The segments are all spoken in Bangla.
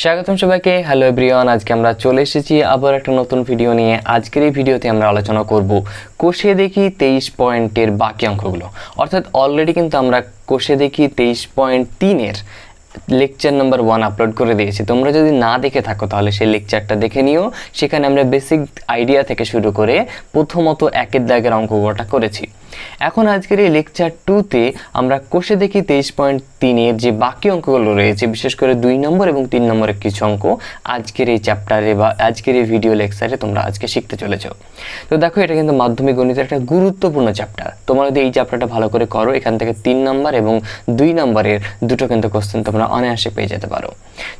স্বাগতম সবাইকে। হ্যালো এভরিওয়ান, আজকে আমরা চলে এসেছি আবার একটা নতুন ভিডিও নিয়ে। আজকের এই ভিডিওতে আমরা আলোচনা করব কষে দেখি 23 পয়েন্টের বাকি অঙ্কগুলো। অর্থাৎ অলরেডি কিন্তু আমরা কষে দেখি 23.3-এর লেকচার নাম্বার 1 আপলোড করে দিয়েছি। তোমরা যদি না দেখে থাকো তাহলে সেই লেকচারটা দেখে নিও। সেখানে আমরা বেসিক আইডিয়া থেকে শুরু করে প্রথমত একের দাগের অঙ্কটা করেছি। এখন আজকের এই লেকচার 2তে আমরা কষে দেখি 23.3-এর যে বাকি অঙ্কগুলো রয়েছে, বিশেষ করে 2 নম্বর এবং 3 নম্বরের কিছু অঙ্ক আজকের এই চ্যাপ্টারে বা আজকের এই ভিডিও লেকচারে তোমরা আজকে শিখতে চলেছো। তো দেখো, এটা কিন্তু মাধ্যমিক গণিতের একটা গুরুত্বপূর্ণ চ্যাপ্টার। তোমরা যদি এই চ্যাপ্টারটা ভালো করে করো, এখান থেকে 3 নম্বর এবং 2 নম্বরের দুটো কিন্তু কোশ্চেন তোমরা অনায়াসে পেয়ে যেতে পারো।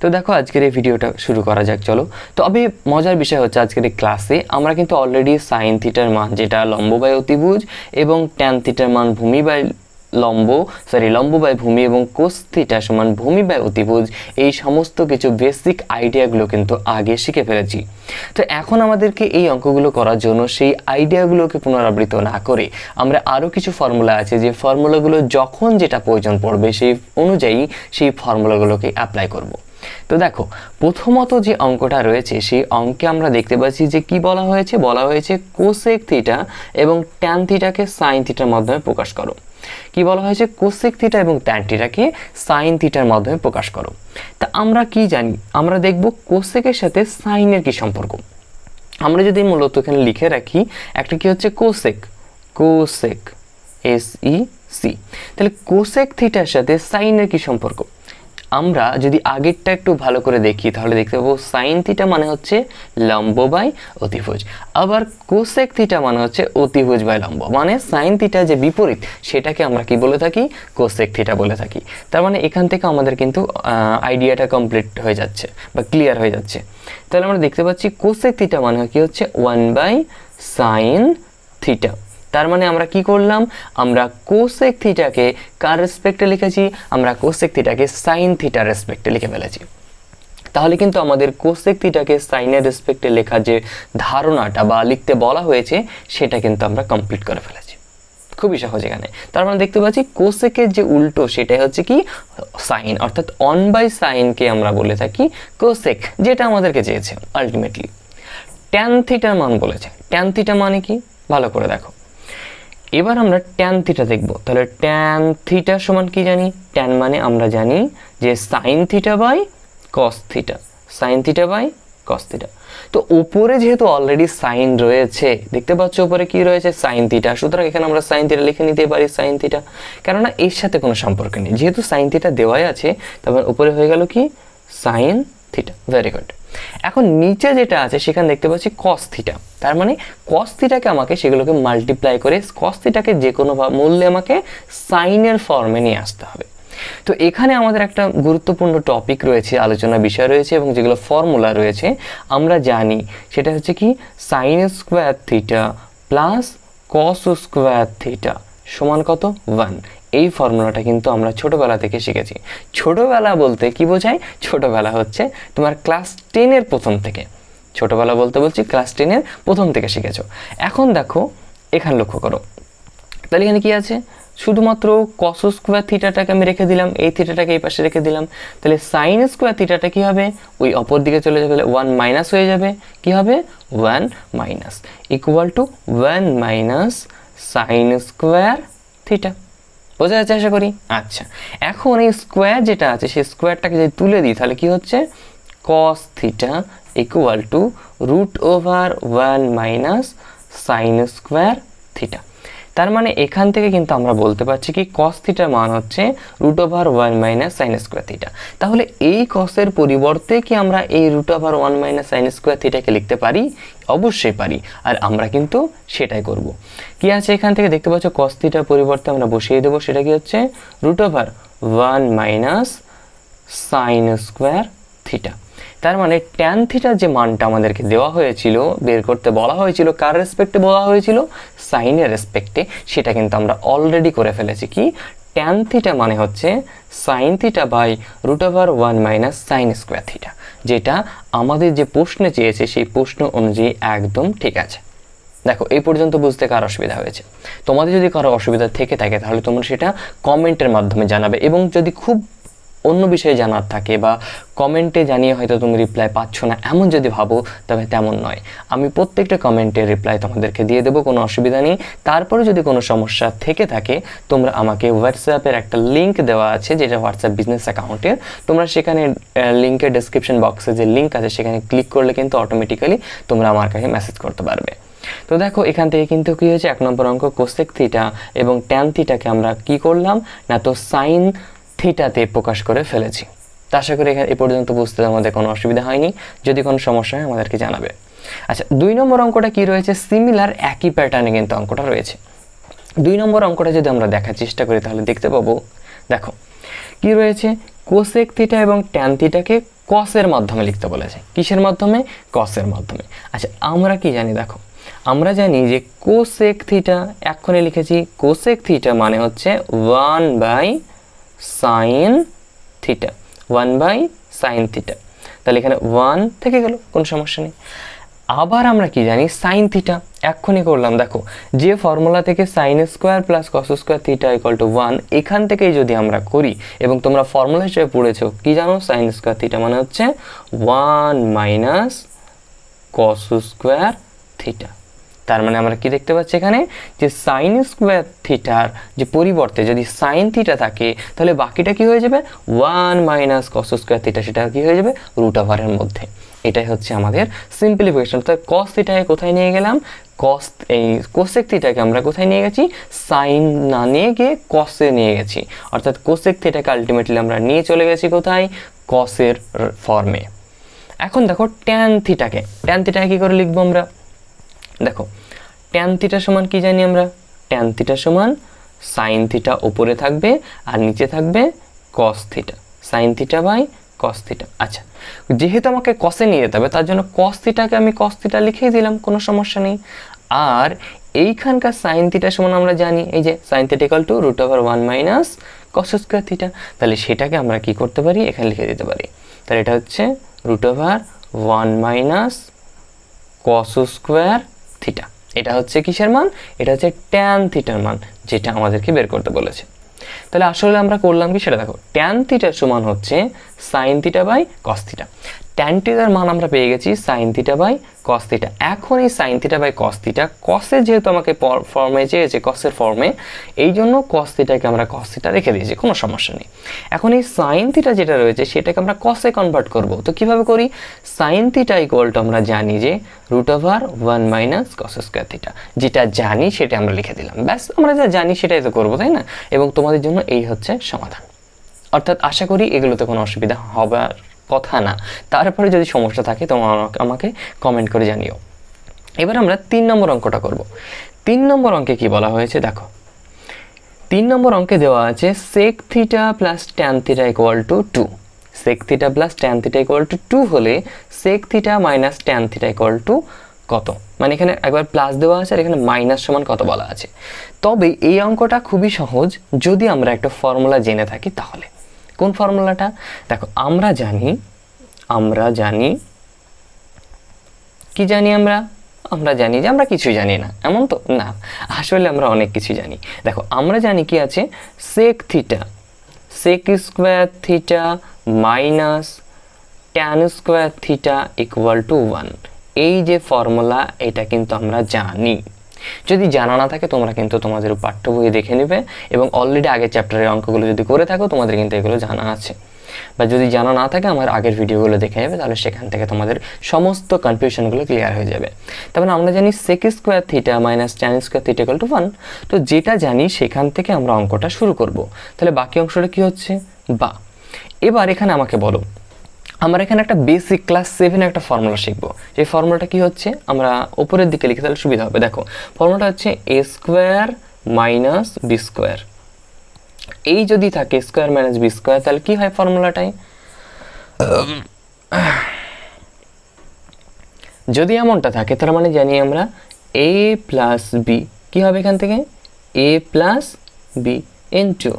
তো দেখো, আজকের এই ভিডিওটা শুরু করা যাক, চলো। তবে মজার বিষয় হচ্ছে আজকের এই ক্লাসে আমরা কিন্তু অলরেডি সাইন থিটার মান, যেটা লম্ব বাই অতিভুজ, এবং ট্যান থিটার মান ভূমি বাই লম্ব বাই ভূমি, এবং কোস থিটা সমান ভূমি বাই অতিভুজ, এই সমস্ত কিছু বেসিক আইডিয়াগুলো কিন্তু আগে শিখে ফেলেছি। তো এখন আমাদেরকে এই অঙ্কগুলো করার জন্য সেই আইডিয়াগুলোকে পুনরাবৃত্ত না করে আমরা আরও কিছু ফর্মুলা আছে, যে ফর্মুলাগুলো যখন যেটা প্রয়োজন পড়বে সেই অনুযায়ী সেই ফর্মুলাগুলোকে অ্যাপ্লাই করব। তো দেখো, প্রথমত যে অঙ্কটা রয়েছে সেই অঙ্কে আমরা দেখতে পাচ্ছি যে কি বলা হয়েছে কোসেক থিটা এবং ট্যান থিটাকে সাইন থিটার মাধ্যমে প্রকাশ করো। কি বলা হয়েছে? কোসেক থিটা এবং ট্যান থিটাকে সাইন থিটার মাধ্যমে প্রকাশ করো। তা আমরা কি জানি? আমরা দেখব কোসেকের সাথে সাইনের কি সম্পর্ক। আমরা যদি মূলত এখানে লিখে রাখি, একটা কি হচ্ছে কোসেক SEC, তাহলে কোসেক থিটার সাথে সাইনের কি সম্পর্ক। আমরা যদি আগেরটা একটু ভালো করে দেখি তাহলে দেখতে পাবো সাইন থিটা মানে হচ্ছে লম্ব বাই অতিভুজ, আবার কোসেক থিটা মানে হচ্ছে অতিভুজ বাই লম্ব। মানে সাইন থিটা যে বিপরীত সেটাকে আমরা কি বলে থাকি? কোসেক থিটা বলে থাকি। তার মানে এখান থেকে আমাদের কিন্তু আইডিয়াটা কমপ্লিট হয়ে যাচ্ছে বা ক্লিয়ার হয়ে যাচ্ছে। তাহলে আমরা দেখতে পাচ্ছি কোসেক থিটা মানে কি হচ্ছে 1/sin থিটা। তার মানে আমরা কি করলাম? আমরা কোসেক থিটাকে কার রেসপেক্টে লিখেছি? আমরা কোসেক থিটাকে সাইন থিটার রেসপেক্টে লিখে ফেলেছি। তাহলে কিন্তু আমাদের কোসেক থিটাকে সাইনের রেসপেক্টে লেখা যে ধারণাটা বা লিখতে বলা হয়েছে সেটা কিন্তু আমরা কমপ্লিট করে ফেলেছি খুবই সহজ এখানে। তার মানে দেখতে পাচ্ছি কোসেকের যে উল্টো সেটাই হচ্ছে কি? সাইন। অর্থাৎ 1/সাইনকে আমরা বলে থাকি কোসেক, যেটা আমাদেরকে চেয়েছে আলটিমেটলি। ট্যান থিটার মান বলেছে। ট্যান থিটা মানে কি? ভালো করে দেখো। এবার আমরা ট্যান থিটা দেখব। তাহলে ট্যান থিটা সমান কি জানি? ট্যান মানে আমরা জানি যে sine theta by cos theta, sine theta by cos theta. তো উপরে যেহেতু অলরেডি সাইন রয়েছে, দেখতে পাচ্ছ উপরে কি রয়েছে? Sine theta. সুতরাং এখানে আমরা সাইন থিটা লিখে নিতে পারি সাইন থিটা, কেননা এর সাথে কোনো সম্পর্ক নেই। যেহেতু সাইন থিটা দেওয়াই আছে, তারপর উপরে হয়ে গেল কি? Sine theta. Very good. এখন নিচে যেটা আছে সেখানে দেখতে পাচ্ছি কস থিটা। তার মানে কস থিটাকে আমাকে সেগুলোকে মাল্টিপ্লাই করে কস থিটাকে যে কোনো মূল্যে আমাকে সাইনের ফর্মে নিয়ে আসতে হবে। তো এখানে আমাদের একটা গুরুত্বপূর্ণ টপিক রয়েছে, আলোচনা বিষয় রয়েছে, এবং যেগুলো ফর্মুলা রয়েছে আমরা জানি সেটা হচ্ছে কি? Sign square theta plus cos square theta সমান কত? 1। এই ফর্মুলাটা কিন্তু আমরা ছোটবেলা থেকে শিখেছি। ছোটবেলা বলতে কি বোঝায়? ছোটবেলা হচ্ছে তোমার ক্লাস 10-এর প্রথম থেকে। ছোটবেলা বলতে বলছি ক্লাস 10-এর প্রথম থেকে শিখেছো। এখন দেখো এখানে লক্ষ্য করো, তাহলে এখানে কি আছে? শুধুমাত্র কস স্কোয়ার থিটাটাকে আমি রেখে দিলাম, এই থিটাটাকে এই পাশে রেখে দিলাম। তাহলে সাইন স্কোয়ার থিটাটা কি হবে? ওই অপর দিকে চলে যাবে, 1 মাইনাস হয়ে যাবে। কি হবে? 1 minus equal to 1 minus sine square theta. বোঝা যাচ্ছে আশা করি? আচ্ছা, এখন এই স্কোয়ার যেটা আছে সেই স্কোয়ারটাকে যদি তুলে দিই তাহলে কি হচ্ছে? কস theta equal to √1 minus sine square theta. তার মানে এখান থেকে কিন্তু আমরা বলতে পারছি কি কস থিটার মান হচ্ছে √1 মাইনাস সাইন স্কোয়ার থিটা। তাহলে এই কসের পরিবর্তে কি আমরা এই √1 মাইনাস সাইন স্কোয়ার থিটাকে লিখতে পারি? অবশ্যই পারি, আর আমরা কিন্তু সেটাই করব। কি আছে এখান থেকে? দেখতে পাচ্ছ কস থিটার পরিবর্তে আমরা বসিয়ে দেবো, সেটা কি হচ্ছে? √1 মাইনাস সাইন স্কোয়ার থিটা। তার মানে ট্যান থিটার যে মানটা আমাদেরকে দেওয়া হয়েছিল, বের করতে বলা হয়েছিল, কার রেসপেক্টে বলা হয়েছিল? সাইনের রেসপেক্টে। সেটা কিন্তু আমরা অলরেডি করে ফেলেছি। কি? ট্যান থিটা মানে হচ্ছে sine theta by √1 minus sine square theta, যেটা আমাদের যে প্রশ্নে চেয়েছে সেই প্রশ্ন অনুযায়ী একদম ঠিক আছে। দেখো, এই পর্যন্ত বুঝতে কার অসুবিধা হয়েছে? তোমাদের যদি কারো অসুবিধা থেকে থাকে তাহলে তোমরা সেটা কমেন্টের মাধ্যমে জানাবে, এবং যদি খুব অন্য বিষয়ে জানার থাকে বা কমেন্টে জানিয়ে হয়তো তুমি রিপ্লাই পাচ্ছ না এমন যদি ভাবো, তবে তেমন নয়। আমি প্রত্যেকটা কমেন্টের রিপ্লাই তোমাদেরকে দিয়ে দেবো, কোনো অসুবিধা নেই। তারপরে যদি কোনো সমস্যা থেকে থাকে তোমরা আমাকে হোয়াটসঅ্যাপের একটা লিঙ্ক দেওয়া আছে, যেটা হোয়াটসঅ্যাপ বিজনেস অ্যাকাউন্টের, তোমরা সেখানে লিঙ্কের ডেসক্রিপশন বক্সে যে লিঙ্ক আছে সেখানে ক্লিক করলে কিন্তু অটোমেটিক্যালি তোমরা আমার কাছে মেসেজ করতে পারবে। তো দেখো এখান থেকে কিন্তু কী হয়েছে, 1 নম্বর অঙ্ক কোসেক থিটা এবং ট্যান থিটাকে আমরা কি করলাম না, তো সাইন থিটাতে প্রকাশ করে ফেলেছি। তো আশা করি এখানে এ পর্যন্ত বুঝতে আমাদের কোনো অসুবিধা হয়নি। যদি কোনো সমস্যা হয় আমাদেরকে জানাবে। আচ্ছা, 2 নম্বর অঙ্কটা কি রয়েছে, সিমিলার একই প্যাটার্নে কিন্তু অঙ্কটা রয়েছে। 2 নম্বর অঙ্কটা যদি আমরা দেখার চেষ্টা করি তাহলে দেখতে পাবো, দেখো কি রয়েছে, কোসেক থিটা এবং ট্যান থিটাকে কসের মাধ্যমে লিখতে বলেছে। কিসের মাধ্যমে? কসের মাধ্যমে। আচ্ছা, আমরা কি জানি, দেখো আমরা জানি যে কোসেক থিটা এক্ষণে লিখেছি, কোসেক থিটা মানে হচ্ছে 1/sin থিটা, 1/sin থিটা। তাহলে এখানে 1 থেকে গেল, কোনো সমস্যা নেই। আবার আমরা কি জানি, সাইন থিটা এক্ষুনি করলাম, দেখো যে ফর্মুলা থেকে sine square plus cos square theta equal to 1, এখান থেকেই যদি আমরা করি এবং তোমরা ফর্মুলা হিসেবে পড়েছো কি জানো, সাইন স্কোয়ার থিটা মানে হচ্ছে 1 - কস স্কোয়ার থিটা। তার মানে আমরা কি দেখতে পাচ্ছি এখানে, যে সাইন স্কোয়ার থিটার যে পরিবর্তে যদি সাইন থিটা থাকে তাহলে বাকিটা কি হয়ে যাবে, 1 - কস স্কোয়ার থিটা, সেটা কি হয়ে যাবে √এর মধ্যে। এটাই হচ্ছে আমাদের সিম্পলিফিকেশন। তো কস থিটাকে কোথায় নিয়ে গেলাম, এই কোসেক থিটাকে আমরা কোথায় নিয়ে গেছি, সাইন না নিয়ে গিয়ে কসে নিয়ে গেছি। অর্থাৎ কোসেক থিটাকে আলটিমেটলি আমরা নিয়ে চলে গেছি কোথায়, কসের ফর্মে। এখন দেখো ট্যান থিটাকে কী করে লিখবো আমরা, দেখো ট্যান থিটা সমান কি জানি আমরা, ট্যান থিটা সমান সাইন থিটা উপরে থাকবে আর নিচে থাকবে cos theta, sine theta by cos theta. আচ্ছা, যেহেতু আমাকে কসে নিয়ে যেতে হবে তার জন্য কস থিটাকে আমি কস থিটা লিখেই দিলাম, কোনো সমস্যা নেই। আর এইখানকার সাইন থিটা সমান আমরা জানি, এই যে sine theta equal to √1 - cos square theta. তাহলে সেটাকে আমরা কি করতে পারি, এখানে লিখে দিতে পারি। তাহলে এটা হচ্ছে √1 - কস স্কোয়ার থিটা। এটা হচ্ছে কিসের মান, এটা হচ্ছে ট্যান থিটার মান, যেটা আমাদেরকে বের করতে বলেছে। তাহলে আসলে আমরা করলাম কি সেটা দেখো, ট্যান থিটার সমান হচ্ছে sine theta by cos theta. Tan থিটার মান আমরা পেয়ে গেছি sine theta by cos theta. এখন এই sine theta by cos theta, কসে যেহেতু আমাকে ফর্মে চেয়েছে, কসের ফর্মে, এই জন্য কস থিটাকে আমরা কস থিটা রেখে দিয়েছি, কোনো সমস্যা নেই। এখন এই সাইন থিটা যেটা রয়েছে সেটাকে আমরা কসে কনভার্ট করব। তো কিভাবে করি, সাইন থিটা ইকুয়াল টু আমরা জানি যে √1 - কস স্কোয়ার থিটা, যেটা জানি সেটা আমরা লিখে দিলাম, ব্যাস। আমরা যা জানি সেটাই তো করবো, তাই না? এবং তোমাদের জন্য এই হচ্ছে সমাধান। অর্থাৎ আশা করি এগুলোতে কোনো অসুবিধা হবার কথা না। তারপরে যদি সমস্যা থাকে তোমরা আমাকে কমেন্ট করে জানিও। এবার আমরা 3 নম্বর অঙ্কটা করব। 3 নম্বর অঙ্কে কি বলা হয়েছে দেখো, 3 নম্বর অঙ্কে দেওয়া আছে sec theta plus tan theta equal to 2। Sec theta plus tan theta equal to 2 হলে sec theta minus tan theta equal to কত, মানে এখানে একবার প্লাস দেওয়া আছে আর এখানে মাইনাস সমান কত বলা আছে। তবে এই অঙ্কটা খুবই সহজ যদি আমরা একটা ফর্মুলা জেনে থাকি তাহলে। কোন ফর্মুলাটা, দেখো আমরা জানি কি জানি আমরা জানি যে আমরা কিছুই জানি না, এমন তো না, আসলে আমরা অনেক কিছু জানি। দেখো আমরা জানি কি আছে, sec theta, sec square theta minus tan square theta equal to 1। এই যে ফর্মুলা, এটা কিন্তু আমরা জানি। যদি জানা না থাকে তোমরা কিন্তু তোমাদের পাঠ্য বইয়ে দেখে নেবে, এবং অলরেডি আগের চ্যাপ্টারের অঙ্কগুলো যদি করে থাকো তোমাদের কিন্তু এগুলো জানা আছে। বা যদি জানা না থাকে আমার আগের ভিডিওগুলো দেখে নেবে, তাহলে সেখান থেকে তোমাদের সমস্ত কনফিউশনগুলো ক্লিয়ার হয়ে যাবে। তারপরে আমরা জানি sec square theta minus tan square theta equal to 1। তো যেটা জানি সেখান থেকে আমরা অঙ্কটা শুরু করব। তাহলে বাকি অংশটা কি হচ্ছে, বা এবার এখানে আমাকে বলো, আমরা এখানে একটা বেসিক ক্লাস 7 একটা ফর্মুলা শিখবো। যে ফর্মুলাটা কি হচ্ছে, আমরা উপরের দিকে লিখে তাহলে সুবিধা হবে। দেখো ফর্মুলাটা হচ্ছে a square minus b square. এই যদি থাকে স্কোয়ার মাইনাস বি স্কোয়ার, তাহলে কি হয় ফর্মুলাটাই, যদি এমনটা থাকে তার মানে জানি আমরা a প্লাস বি কী হবে, এখান থেকে a plus b into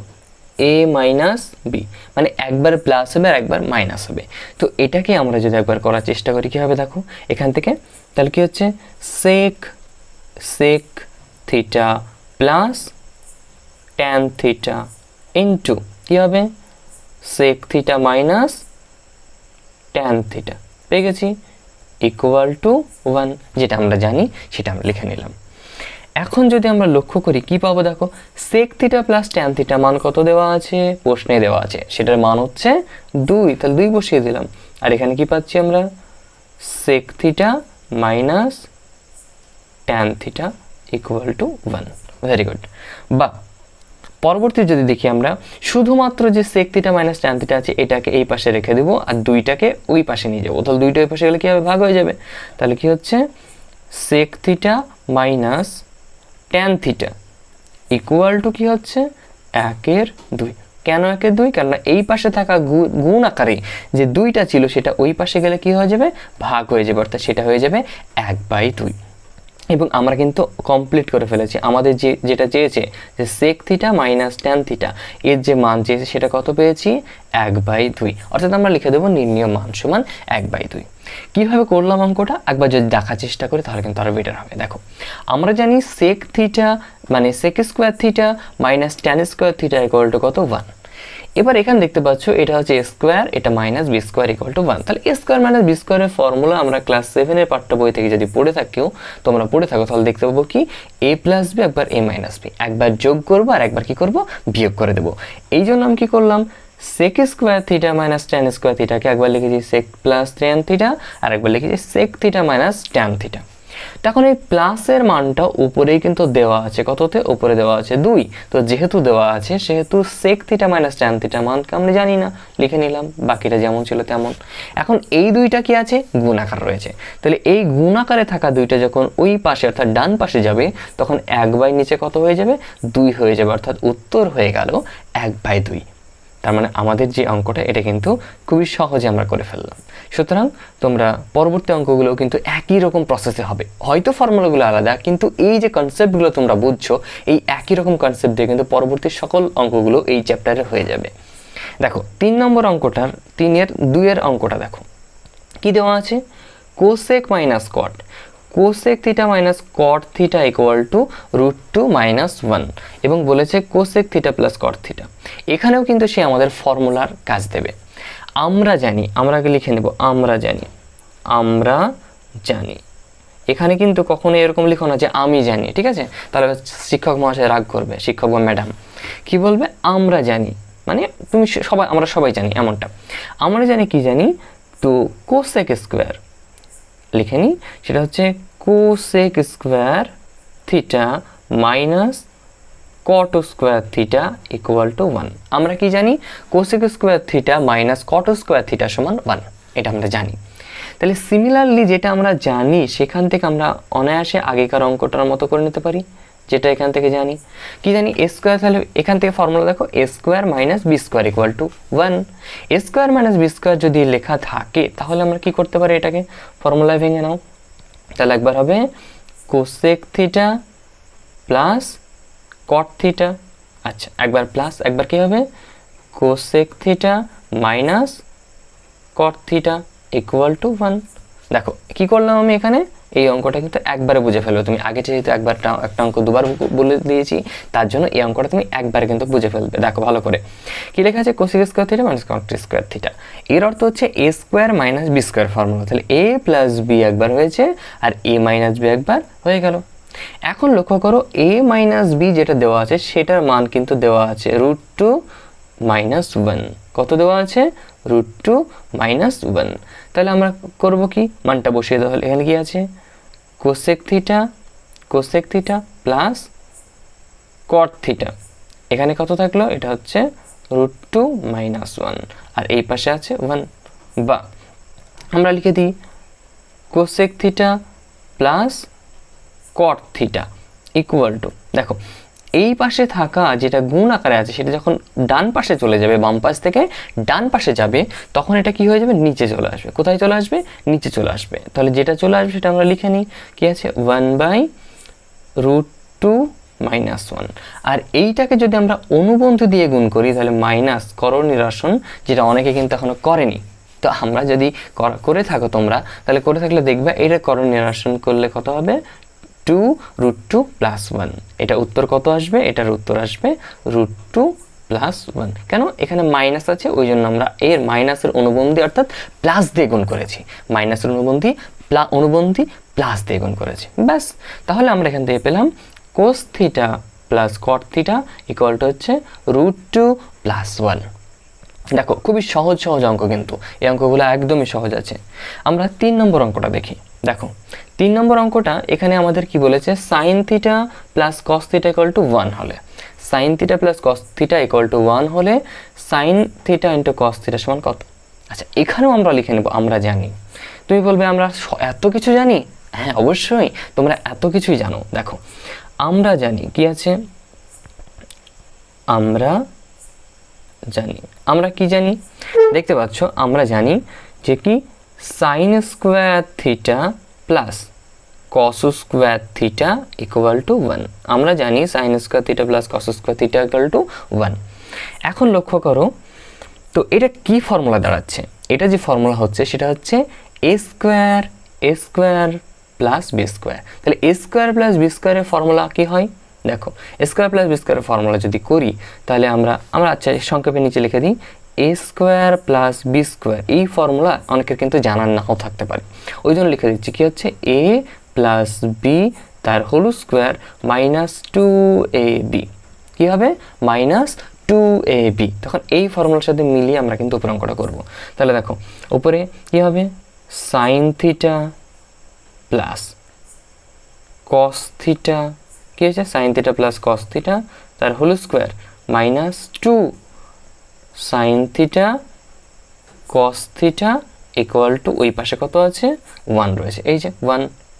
a minus b, মানে একবার প্লাস হবে আর একবার মাইনাস হবে। তো এটাকে আমরা যদি একবার করার চেষ্টা করি কী হবে, দেখো এখান থেকে তাহলে কি হচ্ছে, sec theta plus tan theta into কী হবে sec theta minus tan theta পেয়ে গেছি ইকুয়াল টু 1, যেটা আমরা জানি সেটা আমরা লিখে নিলাম। এখন যদি আমরা লক্ষ্য করি কি পাবো, দেখো sec theta plus tan theta মান কত দেওয়া আছে, প্রশ্নে দেওয়া আছে, সেটার মান হচ্ছে 2, তাহলে 2 বসিয়ে দিলাম। আর এখানে কি পাচ্ছি আমরা, sec theta minus tan theta equal to 1। Very good. বা পরবর্তী যদি দেখি আমরা, শুধুমাত্র যে sec theta minus tan theta আছে এটাকে এই পাশে রেখে দেবো আর 2টাকে ওই পাশে নিয়ে যাবো, তাহলে 2টা ওই পাশে গেলে কী হবে, ভাগ হয়ে যাবে। তাহলে কি হচ্ছে, sec theta minus tan theta equal to কি হচ্ছে 1/2। কেন 1/2? কেননা এই পাশে থাকা গুণ আকারে যে 2টা ছিল সেটা ওই পাশে গেলে কি হয়ে যাবে, ভাগ হয়ে যাবে, অর্থাৎ সেটা হয়ে যাবে 1/2। এবং আমরা কিন্তু কমপ্লিট করে ফেলেছি। আমাদের যেটা চেয়েছে যে sec theta minus tan theta এর যে মান চেয়েছে সেটা কত পেয়েছি, 1/2। অর্থাৎ আমরা লিখে দেবো নির্ণীয় মান সমান 1/2। কীভাবে করলাম অঙ্কটা একবার যদি দেখার চেষ্টা করি তাহলে কিন্তু আরও বেটার হবে। দেখো আমরা জানি সেক থিটা মানে sec square theta minus tan square theta equal to কত, 1। এবার এখানে দেখতে পাচ্ছ এটা হচ্ছে এ স্কোয়ার, এটা minus b square equal to 1। তাহলে এ স্কোয়ার মাইনাস বি স্কোয়ারের ফর্মুলা আমরা ক্লাস 7-এর পাঠ্য বই থেকে যদি তোমরা পড়ে থাকো তাহলে দেখতে পাবো কি, এ প্লাস বি একবার এ মাইনাস বি, একবার যোগ করবো আর একবার কি করব, বিয়োগ করে দেবো। এই জন্য আমি কি করলাম, sec square theta minus tan square থিটাকে একবার লিখেছি সেক প্লাস ট্যান থিটা আর একবার লিখেছি sec theta minus tan theta. তখন এই প্লাসের মানটা উপরেই কিন্তু দেওয়া আছে, কততে, উপরে দেওয়া আছে 2। তো যেহেতু দেওয়া আছে সেহেতু sec theta minus tan theta মানকে আমরা জানি না, লিখে নিলাম, বাকিটা যেমন ছিল তেমন। এখন এই 2টা কি আছে, গুণাকার রয়েছে। তাহলে এই গুণাকারে থাকা 2টা যখন ওই পাশে অর্থাৎ ডান পাশে যাবে তখন 1/, নিচে কত হয়ে যাবে, 2 হয়ে যাবে, অর্থাৎ উত্তর হয়ে গেল 1/2। তার মানে আমাদের যে অঙ্কটা এটা কিন্তু খুবই সহজে আমরা করে ফেললাম। সুতরাং তোমরা পরবর্তী অঙ্কগুলো কিন্তু একই রকম প্রসেসে হবে, হয়তো ফর্মুলাগুলো আলাদা, কিন্তু এই যে কনসেপ্টগুলো তোমরা বুঝছো এই একই রকম কনসেপ্ট দিয়ে কিন্তু পরবর্তী সকল অঙ্কগুলো এই চ্যাপ্টারে হয়ে যাবে। দেখো 3 নম্বর অঙ্কটার 3-এর অঙ্কটা দেখো কি দেওয়া আছে, cosec minus caught, cosec theta minus caught theta equal to √2 - 1 এবং বলেছে cosec theta plus cot theta. এখানেও কিন্তু সে আমাদের ফর্মুলার কাজ দেবে। আমরা জানি, আমরা আগে লিখে নেব, আমরা জানি। এখানে কিন্তু কখনো এরকম লিখো না যে আমি জানি, ঠিক আছে, তাহলে শিক্ষক মহাশয় রাগ করবে, শিক্ষক বা ম্যাডাম কি বলবে, আমরা জানি মানে তুমি সবাই, আমরা সবাই জানি এমনটা। আমরা জানি কি জানি, তো কোসেক স্কোয়ার লিখে নিই, সেটা হচ্ছে cosec square theta minus cot square theta equal to 1। আমরা কি জানি, cosec square theta minus cot square theta সমান 1, এটা আমরা জানি। তাহলে সিমিলারলি যেটা আমরা জানি সেখান থেকে আমরা অনায়াসে আগেকার অঙ্কটার মতো করে নিতে পারি, যেটা এখান থেকে জানি। কি জানি, এ স্কোয়ার, তাহলে এখান থেকে ফর্মুলা দেখো, a square minus b square equal to 1। A square minus b square যদি লেখা থাকে তাহলে আমরা কি করতে পারি, এটাকে ফর্মুলায় ভেঙে নাও। তাহলে একবার হবে cosec theta plus cot theta, আচ্ছা একবার প্লাস, একবার কি হবে cosec theta minus caught theta equal to 1। দেখো কি করলাম আমি এখানে, এই অঙ্কটা কিন্তু একবারে বুঝে ফেলবে তুমি। আগে যেহেতু একটা অঙ্ক দুবার বলে দিয়েছি তার জন্য এই অঙ্কটা তুমি একবারে কিন্তু বুঝে ফেলবে। দেখো ভালো করে কি লেখা আছে, cosec square theta minus cot square theta, এর অর্থ হচ্ছে a square minus b square formula. তাহলে এ প্লাস বি একবার হয়েছে আর এ মাইনাস বি একবার হয়ে গেল। এখন লক্ষ্য করো এ মাইনাস বি যেটা দেওয়া আছে সেটার মান কিন্তু দেওয়া আছে √2 - 1। কত দেওয়া আছে, √2 - 1। তাহলে আমরা করব কি, মানটা বসিয়ে দেওয়া হলে এখানে কি আছে, cosec theta plus cot theta, এখানে কত থাকলো, এটা হচ্ছে √2 - 1 আর এই পাশে আছে 1। বা আমরা লিখে দিই cosec theta plus cot theta equal two, দেখো এই পাশে থাকা যেটা গুণ আকারে আছে সেটা যখন ডান পাশে চলে যাবে, বাম পাশ থেকে ডান পাশে যাবে, তখন এটা কি হয়ে যাবে, নিচে চলে আসবে। কোথায় চলে আসবে, নিচে চলে আসবে। তাহলে যেটা চলে আসবে সেটা আমরা লিখে নিই, কি আছে 1/√2 - 1। আর এইটাকে যদি আমরা অনুবন্ধী দিয়ে গুণ করি তাহলে মাইনাস করণ নিরসন, যেটা অনেকে কিন্তু এখনো করেনি। তো আমরা যদি করে থাকো তোমরা, তাহলে করে থাকলে দেখবে এটা করণ নিরসন করলে কত হবে, 2√2 + 1। এটা উত্তর কত আসবে, এটার উত্তর আসবে √2 প্লাস 1। কেন? এখানে মাইনাস আছে, ওই জন্য আমরা এর মাইনাসের অনুবন্ধী অর্থাৎ প্লাস দিয়ে গুণ করেছি, মাইনাসের অনুবন্ধী প্লাস দিয়ে গুণ করেছি, ব্যাস। তাহলে আমরা এখান থেকে পেলাম cos theta plus cot theta equal two হচ্ছে √2 প্লাস 1। দেখো খুবই সহজ অঙ্ক, কিন্তু এই অঙ্কগুলো একদমই সহজ আছে। আমরা 3 নম্বর অঙ্কটা দেখি। দেখো 3 নম্বর অঙ্কটা এখানে আমাদের কি বলেছে, sign theta plus cos theta equal to 1 হলে, sign theta plus cos theta equal to 1 হলে sign theta into cos theta সমান কত? আচ্ছা, এখানেও আমরা লিখে নেব আমরা জানি। তুমি বলবে আমরা এত কিছু জানি? হ্যাঁ অবশ্যই তোমরা এত কিছুই জানো। দেখো আমরা জানি কি আছে, আমরা কি জানি দেখতে পাচ্ছ, আমরা জানি যে কি sign square theta plus cos square theta equal to 1। আমরা জানি sign square theta plus cos square theta equal to 1। এখন লক্ষ্য করো তো এটা কি ফর্মুলা দাঁড়াচ্ছে, এটা যে ফর্মুলা হচ্ছে সেটা হচ্ছে a square plus B square. তাহলে এ স্কোয়ার প্লাস বি স্কোয়ারের ফর্মুলা কি হয়? দেখো এ স্কোয়ার প্লাস বি স্কোয়ারের ফর্মুলা যদি করি তাহলে আমরা আচ্ছা সংক্ষেপে নিচে লিখে দিই এ স্কোয়ার প্লাস বি স্কোয়ার। এই ফর্মুলা অনেকের কিন্তু জানার নাও থাকতে পারে, ওই জন্য লিখে দিচ্ছি কি হচ্ছে এ প্লাস বি তার হোল স্কোয়ার মাইনাস 2ab। কী হবে? Minus 2ab। তখন এই ফর্মুলার সাথে মিলিয়ে আমরা কিন্তু উপর অঙ্কটা করবো। তাহলে দেখো উপরে কী হবে, sine theta plus cos theta, কী হয়েছে sine theta plus cos theta তার whole square minus 2 sine theta cos theta equal to ওই পাশে কত আছে 1 রয়েছে, এই যে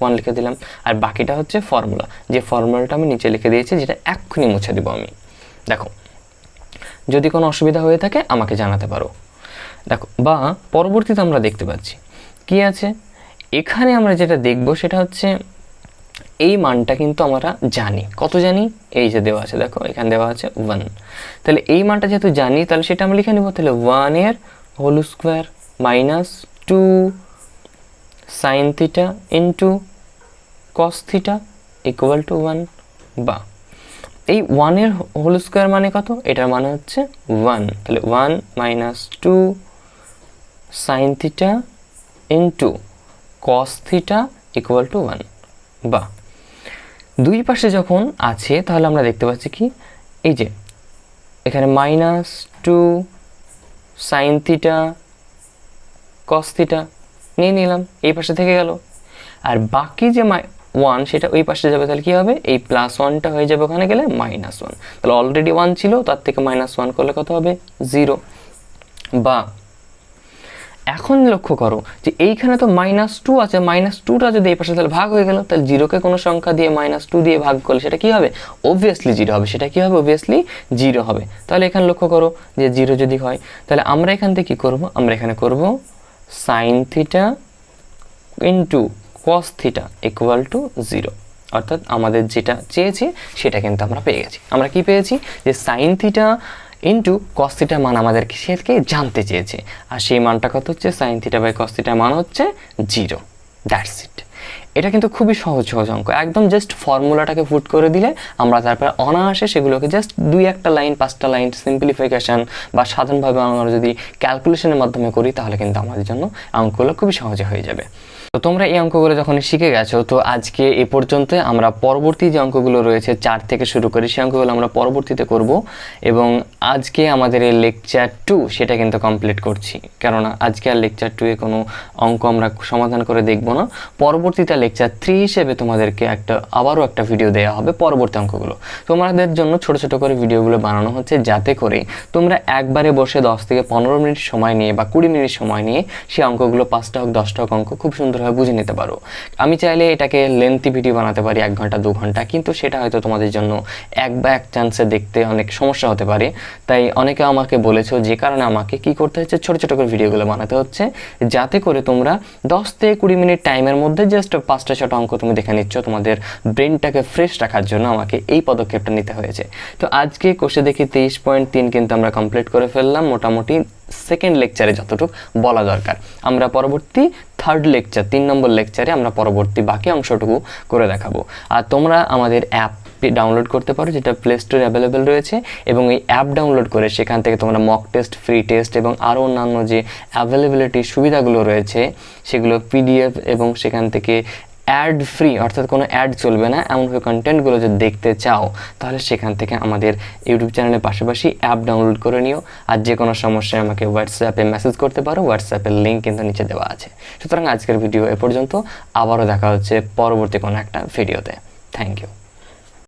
1 লিখে দিলাম। আর বাকিটা হচ্ছে ফর্মুলা, যে ফর্মুলাটা আমি নিচে লিখে দিয়েছি, যেটা এক্ষুনি মুছে দিব আমি। দেখো যদি কোনো অসুবিধা হয়ে থাকে আমাকে জানাতে পারো। দেখো বা পরবর্তীতে আমরা দেখতে পাচ্ছি কি আছে, এখানে আমরা যেটা দেখব সেটা হচ্ছে এই মানটা কিন্তু আমরা জানি, কত জানি, এই যে দেওয়া আছে, দেখো এখানে দেওয়া আছে 1। তাহলে এই মানটা যেহেতু জানি তাহলে সেটা আমরা লিখে নেব। তাহলে 1 এর whole square minus 2 sine theta into cos theta equal to 1। বা এই 1 এর হোল স্কোয়ার মানে কত? এটার মানে হচ্ছে 1। তাহলে 1 minus 2 sine theta into cos theta equal to 1। বা দুই পাশে যখন আছে তাহলে আমরা দেখতে পাচ্ছি কি, এই যে এখানে minus 2 sine theta cos theta নিয়ে নিলাম, এই পাশে থেকে গেল। আর বাকি যে 1 সেটা ওই পাশে যাবে, তাহলে কী হবে, এই প্লাস 1টা হয়ে যাবে ওখানে গেলে মাইনাস 1। তাহলে অলরেডি 1 ছিল, তার থেকে মাইনাস 1 করলে কত হবে 0। বা এখন লক্ষ্য করো যে এইখানে তো মাইনাস 2 আছে, মাইনাস 2টা যদি এই পাশে তাহলে ভাগ হয়ে গেল, তাহলে 0কে কোনো সংখ্যা দিয়ে মাইনাস 2 দিয়ে ভাগ করলে সেটা কী হবে, অবভিয়াসলি 0 হবে। সেটা কী হবে, অবভিয়াসলি 0 হবে। তাহলে এখানে লক্ষ্য করো যে 0 যদি হয় তাহলে আমরা এখান থেকে কী করবো, আমরা এখানে করব sign theta into cos theta equal two 0। অর্থাৎ আমাদের যেটা চেয়েছি সেটা কিন্তু আমরা পেয়ে গেছি। আমরা কি পেয়েছি, যে সাইন থিটা ইন্টু কস থিটার মান আমাদের সেটাকে জানতে চেয়েছে, আর সেই মানটা কত হচ্ছে, সাইন থিটা বাই কস থিটার মান হচ্ছে 0। That's it. এটা কিন্তু খুবই সহজ অঙ্ক, একদম জাস্ট ফর্মুলাটাকে পুট করে দিলে আমরা তারপর অনায়াসে সেগুলোকে জাস্ট 2-1 লাইন 5টা লাইন সিম্পলিফিকেশান বা সাধারণভাবে আমরা যদি ক্যালকুলেশনের মাধ্যমে করি তাহলে কিন্তু আমাদের জন্য অঙ্কগুলো খুবই সহজে হয়ে যাবে। তো তোমরা এই অঙ্কগুলো যখন শিখে গেছো, তো আজকে এ পর্যন্ত। আমরা পরবর্তী যে অঙ্কগুলো রয়েছে 4 থেকে শুরু করি, সেই অঙ্কগুলো আমরা পরবর্তীতে করব। এবং আজকে আমাদের এই লেকচার 2 সেটা কিন্তু কমপ্লিট করছি, কেননা আজকে আর লেকচার 2 এ কোনো অঙ্ক আমরা সমাধান করে দেখব না। পরবর্তীতে লেকচার 3 হিসেবে তোমাদেরকে আবারও একটা ভিডিও দেওয়া হবে পরবর্তী অঙ্কগুলো। তোমাদের জন্য ছোট ছোট করে ভিডিওগুলো বানানো হচ্ছে, যাতে করে তোমরা একবারে বসে 10 থেকে 15 মিনিট সময় নিয়ে বা 20 মিনিট সময় নিয়ে সেই অঙ্কগুলো 5টা হোক 10টা হোক অঙ্ক খুব সুন্দরভাবে বুঝে নিতে পারো। আমি চাইলে এটাকে লেন্থি ভিডিও বানাতে পারি 1 ঘন্টা 2 ঘন্টা, কিন্তু সেটা হয়তো তোমাদের জন্য এক চান্সে দেখতে অনেক সমস্যা হতে পারে। তাই অনেকে আমাকে বলেছো, যে কারণে আমাকে কি করতে হচ্ছে, ছোট ছোট করে ভিডিওগুলো বানাতে হচ্ছে, যাতে করে তোমরা 10 থেকে 20 মিনিট টাইমের মধ্যে জাস্ট 5টা 6টা অঙ্ক তুমি দেখে নিচ্ছ। তোমাদের ব্রেনটাকে ফ্রেশ রাখার জন্য আমাকে এই পদক্ষেপটা নিতে হয়েছে। তো আজকে কোষে দেখি 23.3 কিন্তু আমরা কমপ্লিট করে ফেললাম মোটামুটি সেকেন্ড লেকচারে যতটুকু বলা দরকার। আমরা পরবর্তী 3 নম্বর লেকচারে আমরা পরবর্তী বাকি অংশটুকু করে দেখাবো। আর তোমরা আমাদের অ্যাপ ডাউনলোড করতে পারো, যেটা প্লে স্টোরে অ্যাভেলেবেল রয়েছে। এবং এই অ্যাপ ডাউনলোড করে সেখান থেকে তোমরা মক টেস্ট, ফ্রি টেস্ট এবং আরও অন্যান্য যে অ্যাভেলেবিলিটি সুবিধাগুলো রয়েছে সেগুলো পিডিএফ, এবং সেখান থেকে অ্যাড ফ্রি, অর্থাৎ কোনো অ্যাড চলবে না এমনভাবে কন্টেন্টগুলো যদি দেখতে চাও তাহলে সেখান থেকে আমাদের ইউটিউব চ্যানেলের পাশাপাশি অ্যাপ ডাউনলোড করে নিও। আর যে কোনো সমস্যায় আমাকে হোয়াটসঅ্যাপে মেসেজ করতে পারো, হোয়াটসঅ্যাপের লিঙ্ক কিন্তু নিচে দেওয়া আছে। সুতরাং আজকের ভিডিও এ পর্যন্ত, আবারও দেখা হচ্ছে পরবর্তী কোনো একটা ভিডিওতে। Thank you.